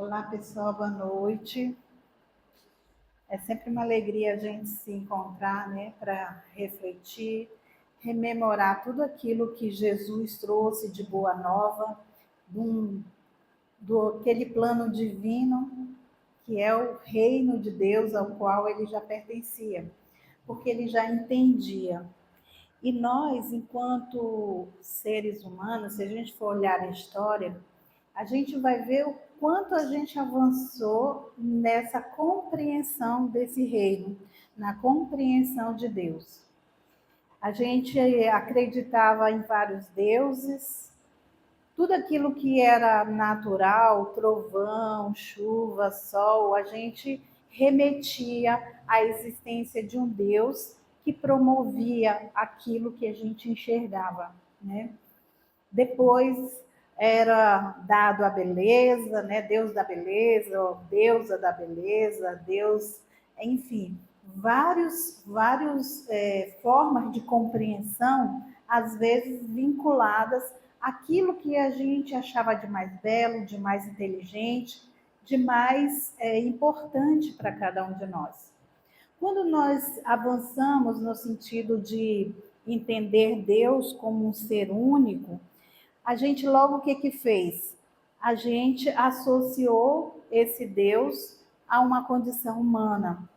Olá, pessoal, boa noite. É sempre uma alegria a gente se encontrar, né, para refletir, rememorar tudo aquilo que Jesus trouxe de boa nova, do aquele plano divino que é o reino de Deus ao qual ele já pertencia, porque ele já entendia. E nós, enquanto seres humanos, se a gente for olhar a história, a gente vai ver o quanto a gente avançou nessa compreensão desse reino, na compreensão de Deus. A gente acreditava em vários deuses, tudo aquilo que era natural, trovão, chuva, sol, a gente remetia à existência de um Deus que promovia aquilo que a gente enxergava, né? Depois era dado a beleza, né? Deus da beleza, deusa da beleza, Deus, enfim, vários formas de compreensão, às vezes vinculadas àquilo que a gente achava de mais belo, de mais inteligente, de mais importante para cada um de nós. Quando nós avançamos no sentido de entender Deus como um ser único, a gente logo o que que fez? A gente associou esse Deus a uma condição humana,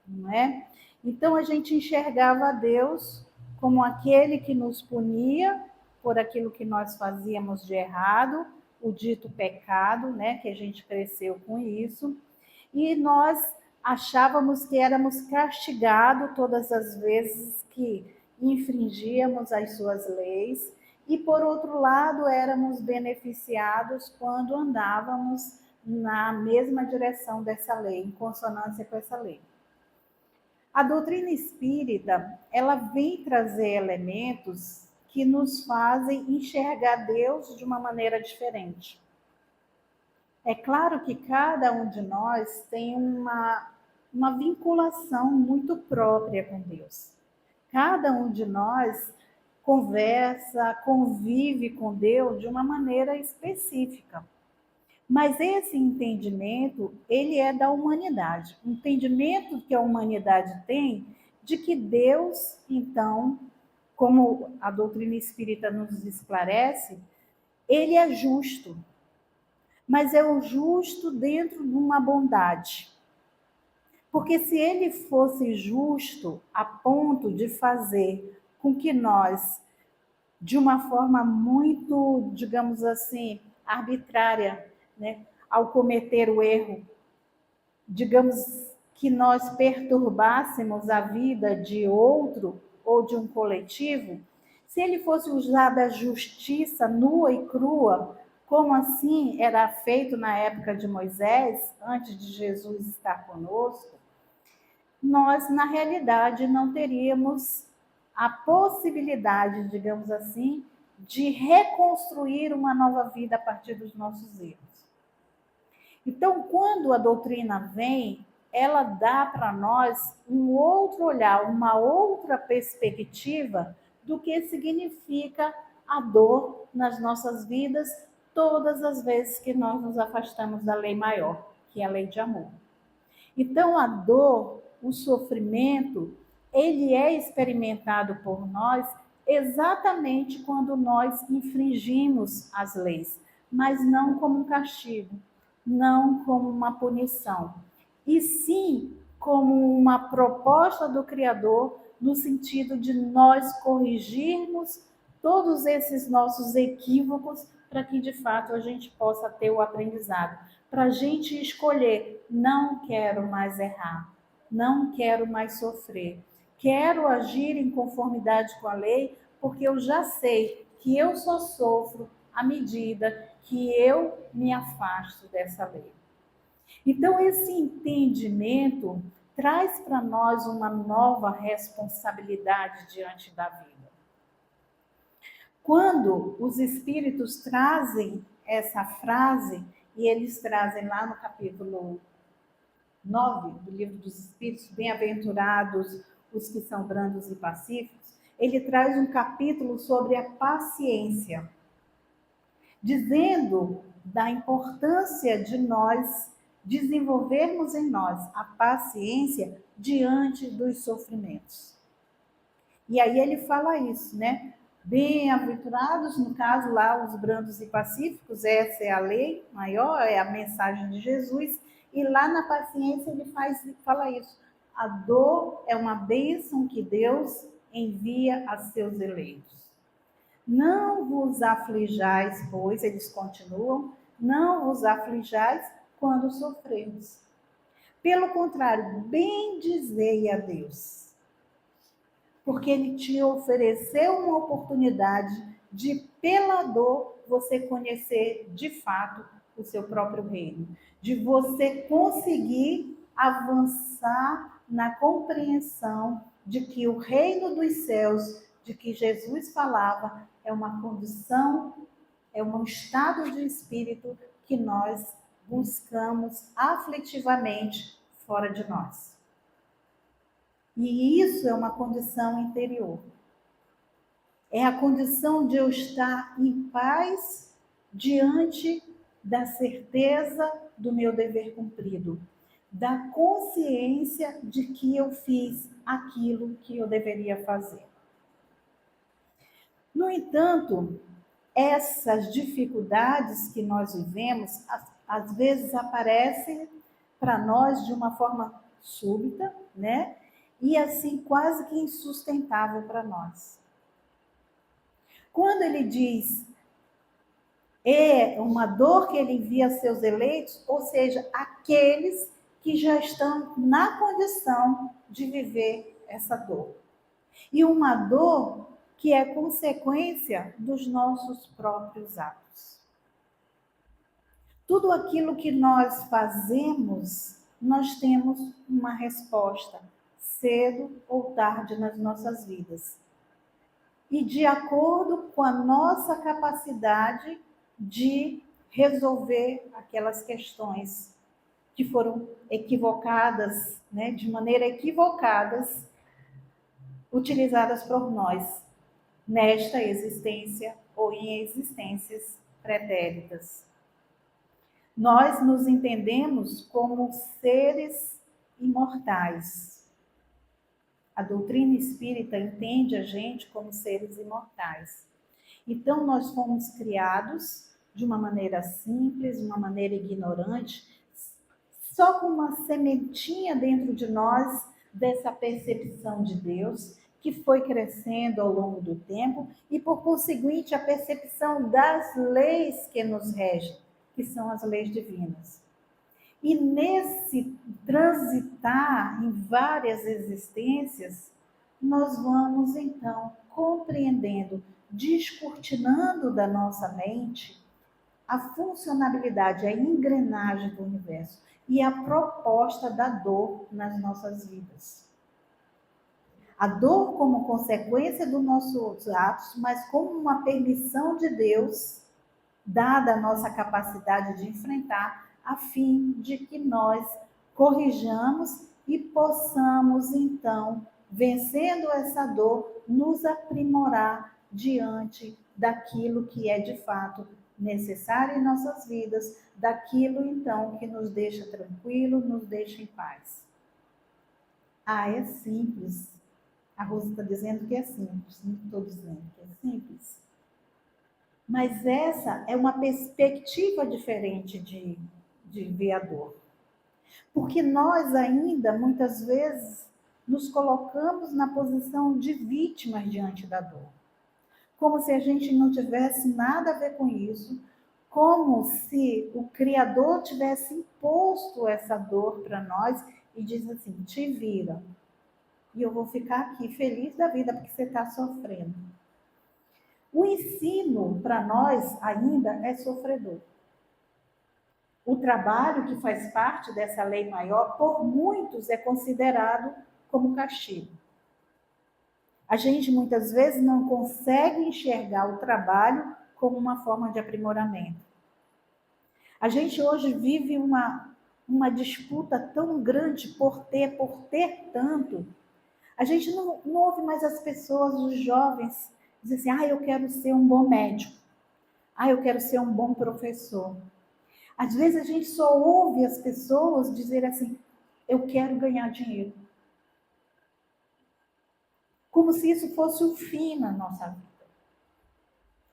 não é? Então a gente enxergava Deus como aquele que nos punia por aquilo que nós fazíamos de errado, o dito pecado, né, que a gente cresceu com isso, e nós achávamos que éramos castigados todas as vezes que infringíamos as suas leis, e por outro lado éramos beneficiados quando andávamos na mesma direção dessa lei, em consonância com essa lei. A doutrina espírita, ela vem trazer elementos que nos fazem enxergar Deus de uma maneira diferente. É claro que cada um de nós tem uma vinculação muito própria com Deus. Cada um de nós conversa, convive com Deus de uma maneira específica. Mas esse entendimento, ele é da humanidade. O entendimento que a humanidade tem de que Deus, então, como a doutrina espírita nos esclarece, ele é justo. Mas é o justo dentro de uma bondade. Porque se ele fosse justo a ponto de fazer com que nós, de uma forma muito, digamos assim, arbitrária, né, ao cometer o erro, digamos que nós perturbássemos a vida de outro ou de um coletivo, se ele fosse usar da justiça nua e crua, como assim era feito na época de Moisés, antes de Jesus estar conosco, nós, na realidade, não teríamos a possibilidade, digamos assim, de reconstruir uma nova vida a partir dos nossos erros. Então, quando a doutrina vem, ela dá para nós um outro olhar, uma outra perspectiva do que significa a dor nas nossas vidas todas as vezes que nós nos afastamos da lei maior, que é a lei de amor. Então, a dor, o sofrimento, ele é experimentado por nós exatamente quando nós infringimos as leis, mas não como um castigo, não como uma punição, e sim como uma proposta do Criador, no sentido de nós corrigirmos todos esses nossos equívocos para que de fato a gente possa ter o aprendizado, para a gente escolher: não quero mais errar, não quero mais sofrer, quero agir em conformidade com a lei, porque eu já sei que eu só sofro à medida que eu me afasto dessa lei. Então, esse entendimento traz para nós uma nova responsabilidade diante da vida. Quando os espíritos trazem essa frase, e eles trazem lá no capítulo 9 do Livro dos Espíritos, bem-aventurados os que são brandos e pacíficos, ele traz um capítulo sobre a paciência, dizendo da importância de nós desenvolvermos em nós a paciência diante dos sofrimentos. E aí ele fala isso, né? Bem-aventurados, no caso lá, os brandos e pacíficos, essa é a lei maior, é a mensagem de Jesus. E lá na paciência ele fala isso. A dor é uma bênção que Deus envia a seus eleitos. Não vos aflijais, pois, eles continuam, não vos aflijais quando sofremos. Pelo contrário, bendizei a Deus, porque Ele te ofereceu uma oportunidade de, pela dor, você conhecer de fato o seu próprio reino, de você conseguir avançar na compreensão de que o reino dos céus, de que Jesus falava, é uma condição, é um estado de espírito que nós buscamos aflitivamente fora de nós. E isso é uma condição interior. É a condição de eu estar em paz diante da certeza do meu dever cumprido, da consciência de que eu fiz aquilo que eu deveria fazer. No entanto, essas dificuldades que nós vivemos, às vezes aparecem para nós de uma forma súbita, né? E assim quase que insustentável para nós. Quando ele diz é uma dor que ele envia a seus eleitos, ou seja, aqueles que já estão na condição de viver essa dor. E uma dor que é consequência dos nossos próprios atos. Tudo aquilo que nós fazemos, nós temos uma resposta, cedo ou tarde nas nossas vidas. E de acordo com a nossa capacidade de resolver aquelas questões que foram equivocadas, né, de maneira equivocadas, utilizadas por nós nesta existência ou em existências pretéritas. Nós nos entendemos como seres imortais. A doutrina espírita entende a gente como seres imortais. Então, nós fomos criados de uma maneira simples, de uma maneira ignorante, só com uma sementinha dentro de nós dessa percepção de Deus, que foi crescendo ao longo do tempo, e por conseguinte a percepção das leis que nos regem, que são as leis divinas. E nesse transitar em várias existências, nós vamos então compreendendo, descortinando da nossa mente a funcionalidade, a engrenagem do universo e a proposta da dor nas nossas vidas. A dor como consequência dos nossos atos, mas como uma permissão de Deus, dada a nossa capacidade de enfrentar, a fim de que nós corrijamos e possamos, então, vencendo essa dor, nos aprimorar diante daquilo que é de fato necessário em nossas vidas, daquilo, então, que nos deixa tranquilo, nos deixa em paz. Ah, é simples. A Rosa está dizendo que é simples, não estou dizendo que é simples. Mas essa é uma perspectiva diferente de ver a dor. Porque nós ainda, muitas vezes, nos colocamos na posição de vítimas diante da dor. Como se a gente não tivesse nada a ver com isso, como se o Criador tivesse imposto essa dor para nós e diz assim, te vira. E eu vou ficar aqui feliz da vida porque você está sofrendo. O ensino para nós ainda é sofredor. O trabalho que faz parte dessa lei maior, por muitos, é considerado como castigo. A gente muitas vezes não consegue enxergar o trabalho como uma forma de aprimoramento. A gente hoje vive uma disputa tão grande por ter tanto. A gente não ouve mais as pessoas, os jovens, dizer assim, eu quero ser um bom médico. Eu quero ser um bom professor. Às vezes a gente só ouve as pessoas dizer assim, eu quero ganhar dinheiro. Como se isso fosse o fim na nossa vida.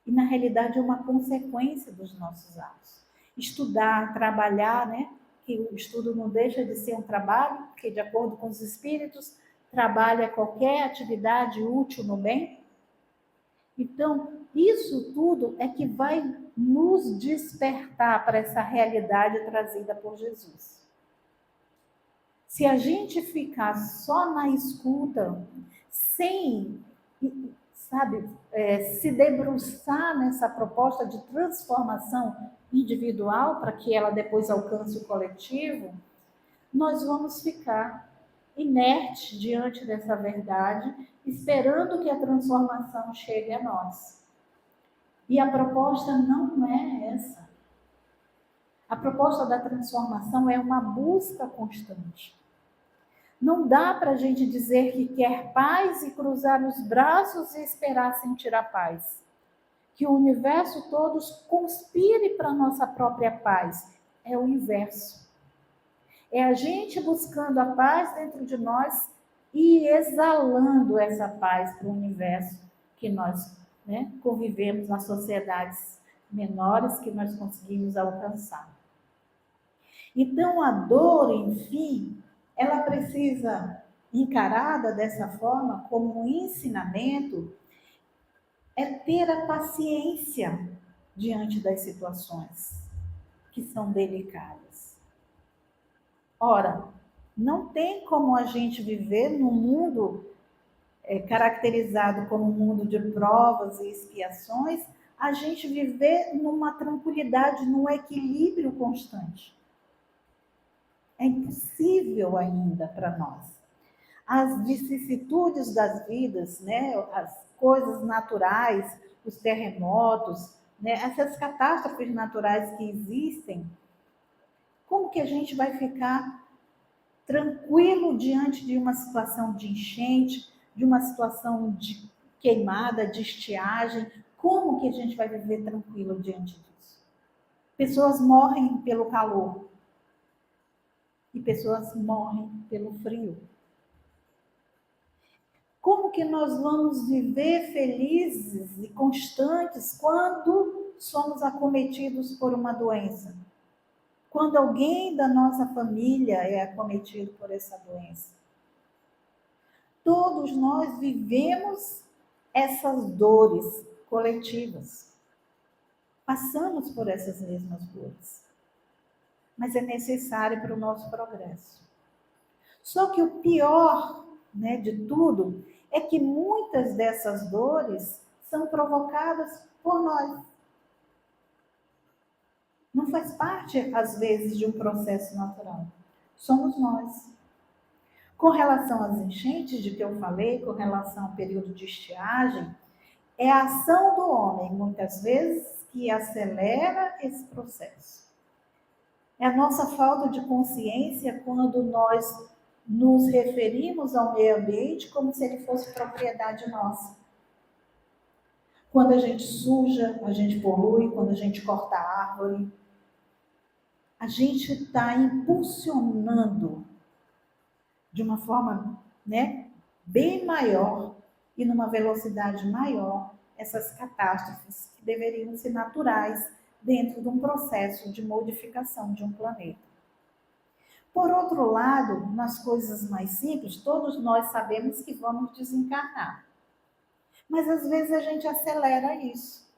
E na realidade é uma consequência dos nossos atos. Estudar, trabalhar, né? Que o estudo não deixa de ser um trabalho, porque de acordo com os espíritos, trabalho é qualquer atividade útil no bem. Então, isso tudo é que vai nos despertar para essa realidade trazida por Jesus. Se a gente ficar só na escuta, sem, sabe, se debruçar nessa proposta de transformação individual para que ela depois alcance o coletivo, nós vamos ficar inertes diante dessa verdade, esperando que a transformação chegue a nós. E a proposta não é essa. A proposta da transformação é uma busca constante. Não dá para a gente dizer que quer paz e cruzar os braços e esperar sentir a paz. Que o universo todo conspire para a nossa própria paz. É o inverso. É a gente buscando a paz dentro de nós e exalando essa paz para o universo que nós, né, convivemos nas sociedades menores que nós conseguimos alcançar. Então, a dor, enfim, ela precisa, encarada dessa forma, como um ensinamento, é ter a paciência diante das situações que são delicadas. Ora, não tem como a gente viver num mundo caracterizado como um mundo de provas e expiações, a gente viver numa tranquilidade, num equilíbrio constante. É impossível ainda para nós. As vicissitudes das vidas, né, as coisas naturais, os terremotos, né, essas catástrofes naturais que existem, como que a gente vai ficar tranquilo diante de uma situação de enchente, de uma situação de queimada, de estiagem? Como que a gente vai viver tranquilo diante disso? Pessoas morrem pelo calor e pessoas morrem pelo frio. Como que nós vamos viver felizes e constantes quando somos acometidos por uma doença? Quando alguém da nossa família é acometido por essa doença? Todos nós vivemos essas dores coletivas. Passamos por essas mesmas dores. Mas é necessário para o nosso progresso. Só que o pior, né, de tudo é que muitas dessas dores são provocadas por nós. Não faz parte, às vezes, de um processo natural. Somos nós. Com relação às enchentes de que eu falei, com relação ao período de estiagem, é a ação do homem, muitas vezes, que acelera esse processo. É a nossa falta de consciência quando nós nos referimos ao meio ambiente como se ele fosse propriedade nossa. Quando a gente suja, a gente polui, quando a gente corta a árvore, a gente está impulsionando de uma forma, né, bem maior e numa velocidade maior essas catástrofes que deveriam ser naturais dentro de um processo de modificação de um planeta. Por outro lado, nas coisas mais simples, todos nós sabemos que vamos desencarnar. Mas às vezes a gente acelera isso.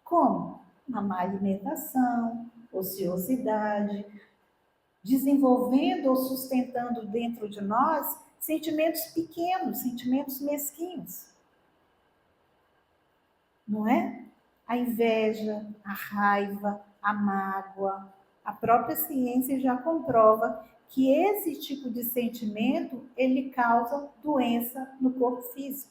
Como? Uma má alimentação, ociosidade, desenvolvendo ou sustentando dentro de nós sentimentos pequenos, sentimentos mesquinhos. Não é? A inveja, a raiva, a mágoa. A própria ciência já comprova que esse tipo de sentimento, ele causa doença no corpo físico.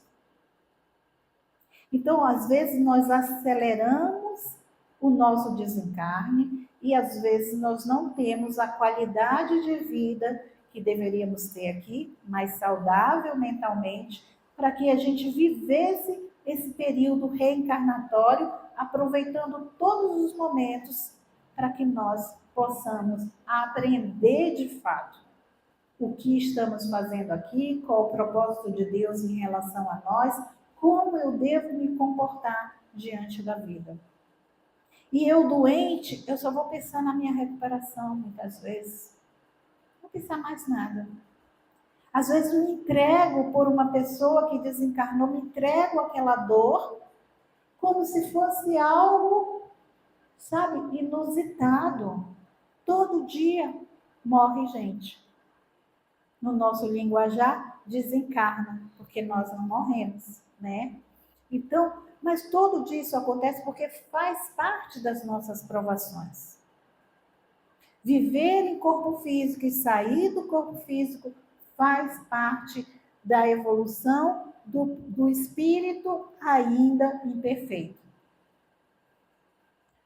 Então, às vezes, nós aceleramos o nosso desencarne e, às vezes, nós não temos a qualidade de vida que deveríamos ter aqui, mais saudável mentalmente, para que a gente vivesse esse período reencarnatório, aproveitando todos os momentos para que nós possamos aprender de fato o que estamos fazendo aqui, qual o propósito de Deus em relação a nós, como eu devo me comportar diante da vida. E eu doente, eu só vou pensar na minha recuperação muitas vezes. Não vou pensar mais nada. Às vezes me entrego por uma pessoa que desencarnou, me entrego àquela dor como se fosse algo, sabe, inusitado. Todo dia morre gente. No nosso linguajar, desencarna, porque nós não morremos, né? Então, mas todo dia isso acontece porque faz parte das nossas provações. Viver em corpo físico e sair do corpo físico faz parte da evolução do espírito ainda imperfeito.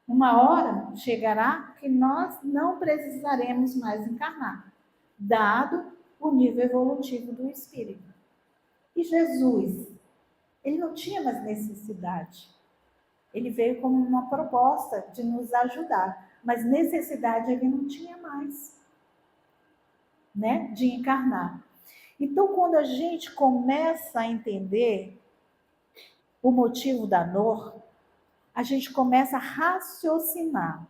Uma hora chegará que nós não precisaremos mais encarnar, dado o nível evolutivo do espírito. E Jesus, ele não tinha mais necessidade. Ele veio como uma proposta de nos ajudar, mas necessidade ele não tinha mais, né, de encarnar. Então, quando a gente começa a entender o motivo da dor, a gente começa a raciocinar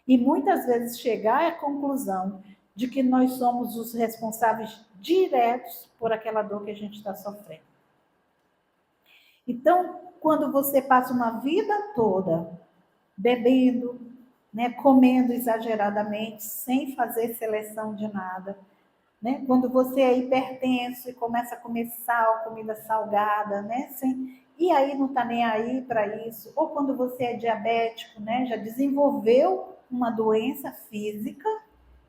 e muitas vezes chegar à conclusão de que nós somos os responsáveis diretos por aquela dor que a gente está sofrendo. Então, quando você passa uma vida toda bebendo, né, comendo exageradamente, sem fazer seleção de nada, né? Quando você é hipertenso e começa a comer sal, comida salgada, né? E aí não está nem aí para isso. Ou quando você é diabético, né? Já desenvolveu uma doença física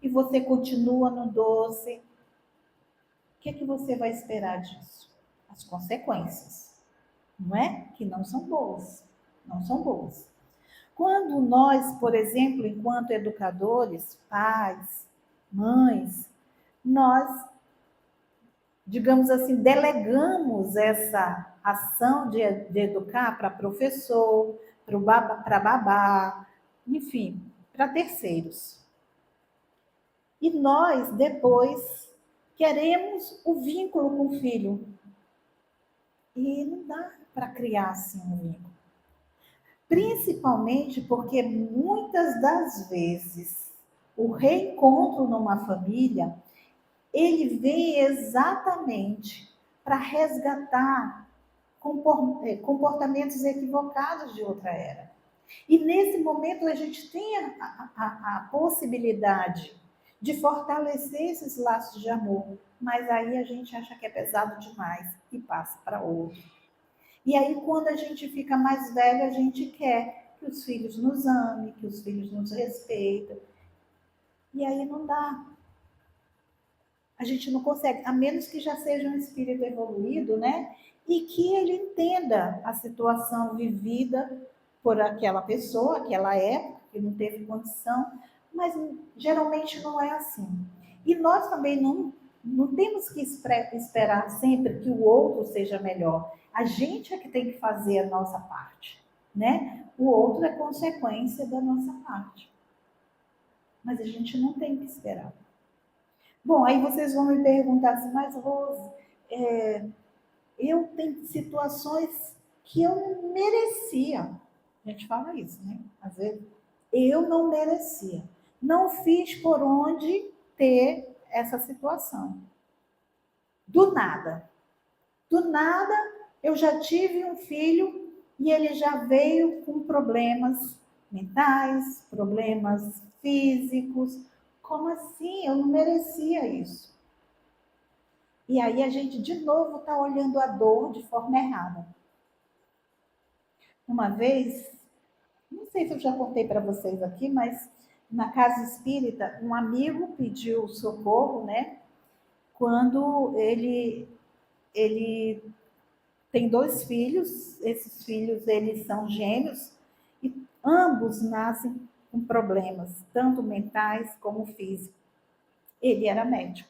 e você continua no doce. O que é que você vai esperar disso? As consequências, não é? Que não são boas. Não são boas. Quando nós, por exemplo, enquanto educadores, pais, mães, nós, digamos assim, delegamos essa ação de educar para professor, para babá, enfim, para terceiros. E nós, depois, queremos o vínculo com o filho. E não dá para criar assim um vínculo. Principalmente porque muitas das vezes o reencontro numa família ele vem exatamente para resgatar comportamentos equivocados de outra era. E nesse momento a gente tem a possibilidade de fortalecer esses laços de amor, mas aí a gente acha que é pesado demais e passa para outro. E aí quando a gente fica mais velho, a gente quer que os filhos nos amem, que os filhos nos respeitem. E aí não dá. A gente não consegue, a menos que já seja um espírito evoluído, né? E que ele entenda a situação vivida por aquela pessoa, aquela época, que não teve condição, mas geralmente não é assim. E nós também não temos que esperar sempre que o outro seja melhor. A gente é que tem que fazer a nossa parte, né? O outro é consequência da nossa parte. Mas a gente não tem que esperar. Bom, aí vocês vão me perguntar assim, mas Rose, eu tenho situações que eu não merecia. A gente fala isso, né? Às vezes, eu não merecia. Não fiz por onde ter essa situação. Do nada. Do nada, eu já tive um filho e ele já veio com problemas mentais, problemas físicos. Como assim? Eu não merecia isso. E aí a gente de novo está olhando a dor de forma errada. Uma vez, não sei se eu já contei para vocês aqui, mas na casa espírita, um amigo pediu socorro, né? Quando ele tem 2 filhos, esses filhos eles são gêmeos e ambos nascem com problemas, tanto mentais como físicos. Ele era médico.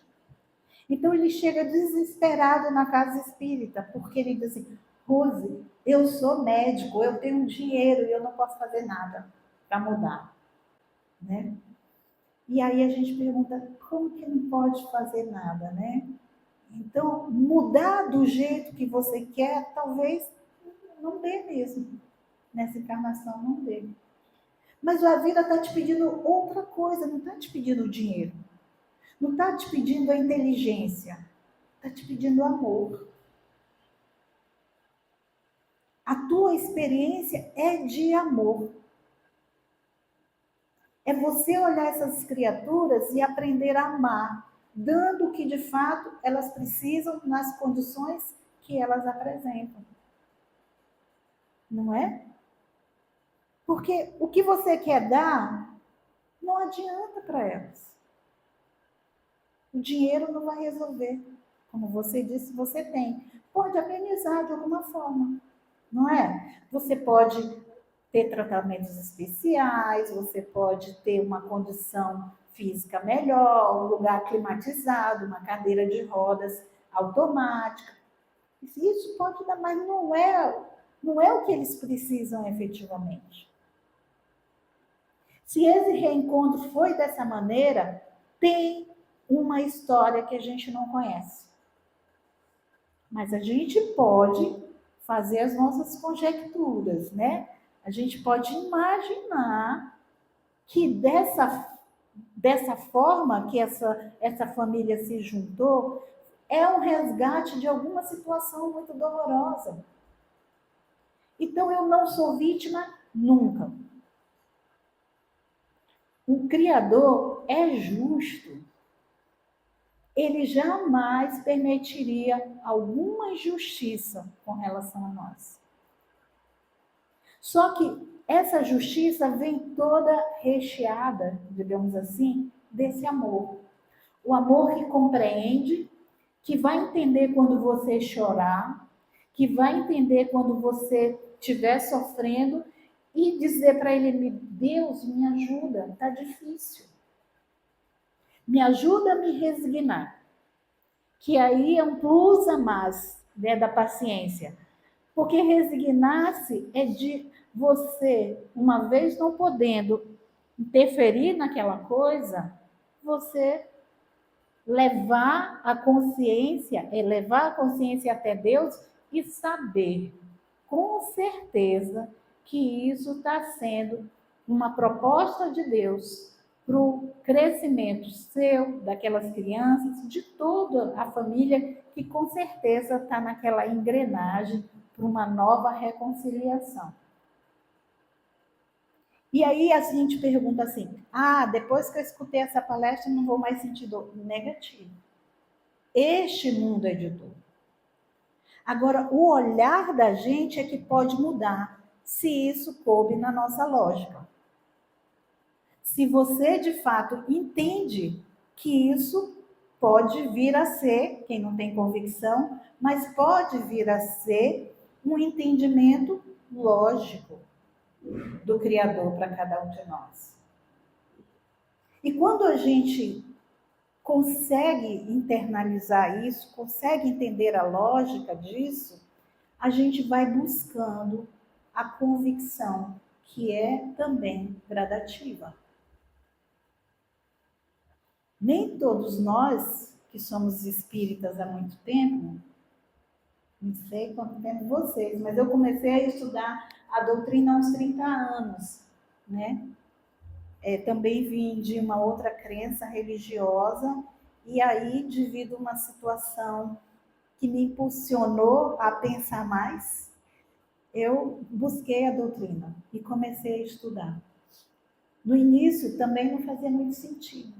Então ele chega desesperado na casa espírita, porque ele diz assim, Rose, eu sou médico, eu tenho dinheiro e eu não posso fazer nada para mudar. né? E aí a gente pergunta, como que não pode fazer nada, né? Então, mudar do jeito que você quer, talvez não dê mesmo. Nessa encarnação não dê. Mas a vida está te pedindo outra coisa, não está te pedindo dinheiro. Não está te pedindo a inteligência. Está te pedindo amor. A tua experiência é de amor. É você olhar essas criaturas e aprender a amar, dando o que de fato elas precisam nas condições que elas apresentam. Não é? Porque o que você quer dar não adianta para elas. O dinheiro não vai resolver. Como você disse, você tem. Pode amenizar de alguma forma, não é? Você pode ter tratamentos especiais, você pode ter uma condição física melhor, um lugar climatizado, uma cadeira de rodas automática. Isso pode dar, mas não é o que eles precisam efetivamente. Se esse reencontro foi dessa maneira, tem uma história que a gente não conhece. Mas a gente pode fazer as nossas conjecturas, né? A gente pode imaginar que dessa forma que essa família se juntou, é um resgate de alguma situação muito dolorosa. Então eu não sou vítima nunca. O Criador é justo. Ele jamais permitiria alguma injustiça com relação a nós. Só que essa justiça vem toda recheada, digamos assim, desse amor. O amor que compreende, que vai entender quando você chorar, que vai entender quando você estiver sofrendo e dizer para ele: Deus, me ajuda, está difícil. Me ajuda a me resignar. Que aí é um plus a mais, né, da paciência. Porque resignar-se é de você, uma vez não podendo interferir naquela coisa, você levar a consciência, levar a consciência até Deus e saber com certeza que isso está sendo uma proposta de Deus para o crescimento seu, daquelas crianças, de toda a família, que com certeza está naquela engrenagem para uma nova reconciliação. E aí a gente pergunta assim: depois que eu escutei essa palestra, não vou mais sentir dor. Negativo. Este mundo é de dor. Agora, o olhar da gente é que pode mudar, se isso coube na nossa lógica. Se você, de fato, entende que isso pode vir a ser, quem não tem convicção, mas pode vir a ser um entendimento lógico do Criador para cada um de nós. E quando a gente consegue internalizar isso, consegue entender a lógica disso, a gente vai buscando a convicção, que é também gradativa. Nem todos nós, que somos espíritas há muito tempo, não sei quanto tempo vocês, mas eu comecei a estudar a doutrina há uns 30 anos, né? Também vim de uma outra crença religiosa, e aí, devido a uma situação que me impulsionou a pensar mais, eu busquei a doutrina e comecei a estudar. No início também não fazia muito sentido.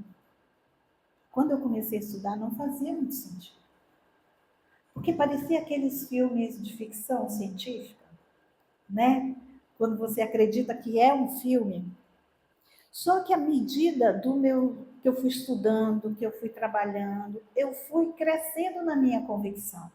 Quando eu comecei a estudar, não fazia muito sentido. Porque parecia aqueles filmes de ficção científica, né? Quando você acredita que é um filme. Só que à medida que eu fui estudando, que eu fui trabalhando, eu fui crescendo na minha convicção.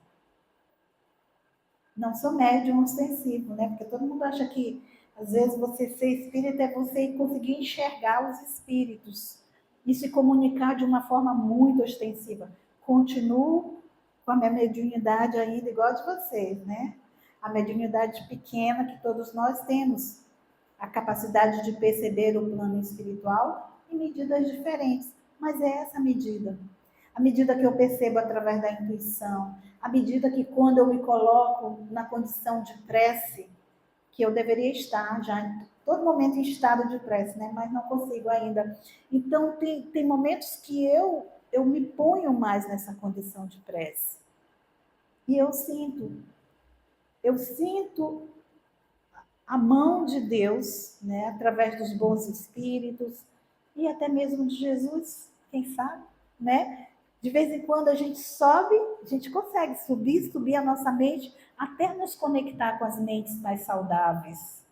Não sou médium ostensivo, né? Porque todo mundo acha que às vezes você ser espírita é você conseguir enxergar os espíritos e se comunicar de uma forma muito ostensiva. Continuo com a minha mediunidade ainda igual a de vocês, né? A mediunidade pequena que todos nós temos. a capacidade de perceber o plano espiritual em medidas diferentes. Mas é essa medida. À medida que eu percebo através da intuição, à medida que quando eu me coloco na condição de prece, que eu deveria estar já em todo momento em estado de prece, né? Mas não consigo ainda. Então, tem momentos que eu me ponho mais nessa condição de prece. E eu sinto a mão de Deus, né? Através dos bons espíritos e até mesmo de Jesus, quem sabe, né? De vez em quando a gente sobe, a gente consegue subir a nossa mente até nos conectar com as mentes mais saudáveis,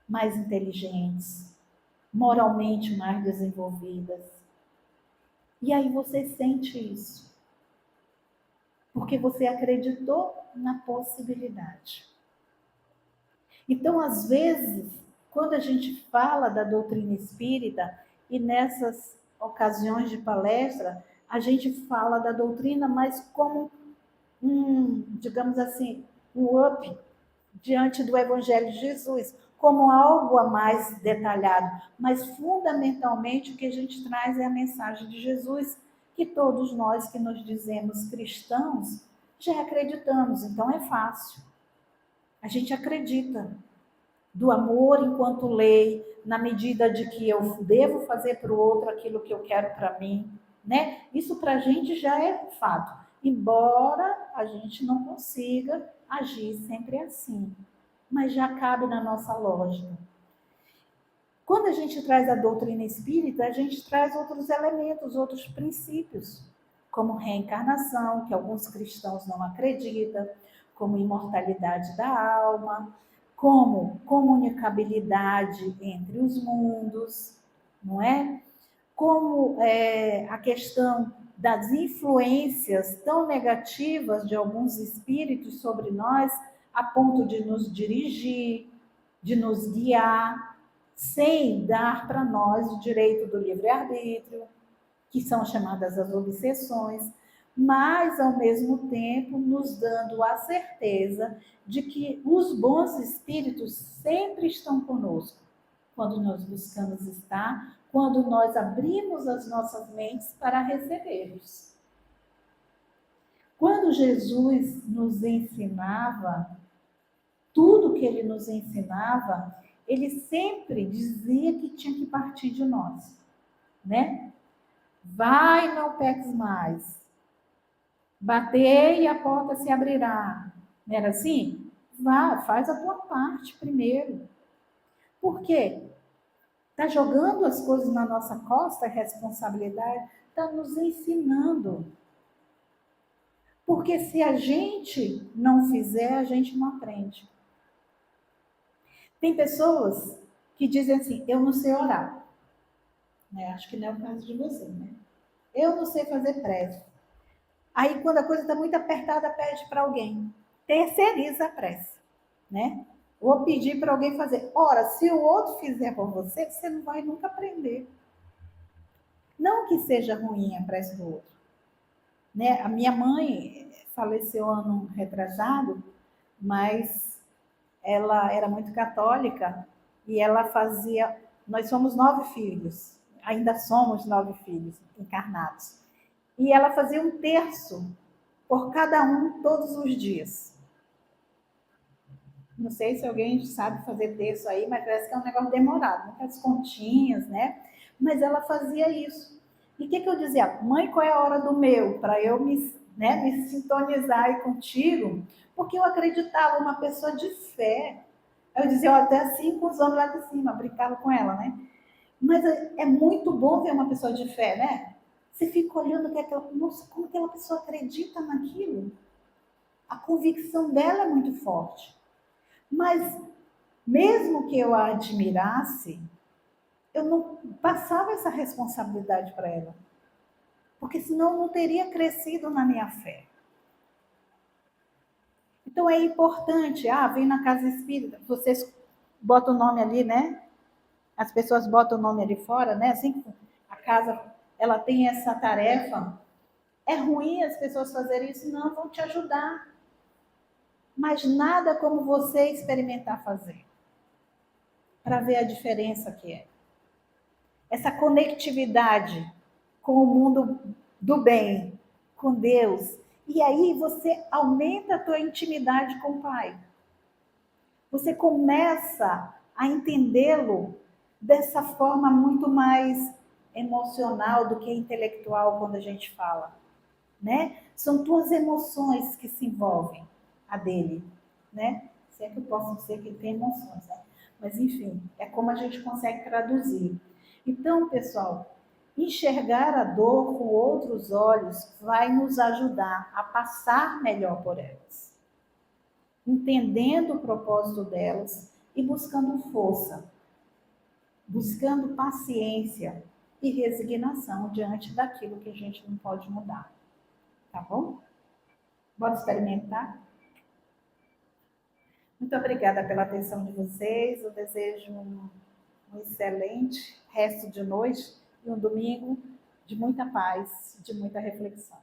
mais inteligentes, moralmente mais desenvolvidas. E aí você sente isso, porque você acreditou na possibilidade. Então, às vezes, quando a gente fala da doutrina espírita, e nessas ocasiões de palestra, a gente fala da doutrina, mas como digamos assim, um up diante do Evangelho de Jesus, como algo a mais detalhado. Mas, fundamentalmente, o que a gente traz é a mensagem de Jesus, que todos nós que nos dizemos cristãos já acreditamos. Então, é fácil. A gente acredita do amor enquanto lei, na medida de que eu devo fazer para o outro aquilo que eu quero para mim, né? Isso para a gente já é fato, embora a gente não consiga agir sempre assim, mas já cabe na nossa lógica. Quando a gente traz a doutrina espírita, a gente traz outros elementos, outros princípios, como reencarnação, que alguns cristãos não acreditam, como imortalidade da alma, como comunicabilidade entre os mundos, não é? Como a questão das influências tão negativas de alguns espíritos sobre nós, a ponto de nos dirigir, de nos guiar, sem dar para nós o direito do livre-arbítrio, que são chamadas as obsessões, mas, ao mesmo tempo, nos dando a certeza de que os bons espíritos sempre estão conosco, quando nós buscamos estar, quando nós abrimos as nossas mentes para recebê-los. Quando Jesus nos ensinava, tudo que ele nos ensinava, ele sempre dizia que tinha que partir de nós, né? Vai, não peques mais. Batei e a porta se abrirá. Não era assim? Vá, faz a tua parte primeiro. Por quê? Está jogando as coisas na nossa costa, a responsabilidade, está nos ensinando. Porque se a gente não fizer, a gente não aprende. Tem pessoas que dizem assim, eu não sei orar. Né? Acho que não é o caso de você, né? Eu não sei fazer prece. Aí, quando a coisa está muito apertada, pede para alguém. Terceiriza a prece, né? Ou pedir para alguém fazer. Ora, se o outro fizer por você, você não vai nunca aprender. Não que seja ruim a prece do outro. Né? A minha mãe faleceu ano retrasado, mas ela era muito católica e ela fazia... Nós somos 9 filhos, ainda somos 9 filhos encarnados. E ela fazia um terço por cada um todos os dias. Não sei se alguém sabe fazer terço aí, mas parece que é um negócio demorado, muitas continhas, né? Mas ela fazia isso. E o que eu dizia? Mãe, qual é a hora do meu? Para eu me sintonizar aí contigo, porque eu acreditava uma pessoa de fé. Eu dizia, ó, até assim com os homens lá de cima, brincava com ela, né? Mas é muito bom ver uma pessoa de fé, né? Você fica olhando que aquela, nossa, como aquela pessoa acredita naquilo? A convicção dela é muito forte. Mas, mesmo que eu a admirasse, eu não passava essa responsabilidade para ela. Porque senão eu não teria crescido na minha fé. Então é importante, vem na casa espírita, vocês botam o nome ali, né? As pessoas botam o nome ali fora, né? Assim, a casa, ela tem essa tarefa. É ruim as pessoas fazerem isso? Não, vão te ajudar. Mas nada como você experimentar fazer. para ver a diferença que é. Essa conectividade com o mundo do bem, com Deus. E aí você aumenta a tua intimidade com o Pai. Você começa a entendê-lo dessa forma muito mais emocional do que intelectual quando a gente fala, né? São tuas emoções que se envolvem a dele, né? Se é que eu posso dizer que ele tem emoções, né? Mas enfim, é como a gente consegue traduzir. Então, pessoal, enxergar a dor com outros olhos vai nos ajudar a passar melhor por elas, entendendo o propósito delas e buscando força, buscando paciência e resignação diante daquilo que a gente não pode mudar. Tá bom? Bora experimentar? Muito obrigada pela atenção de vocês. Eu desejo um excelente resto de noite e um domingo de muita paz, de muita reflexão.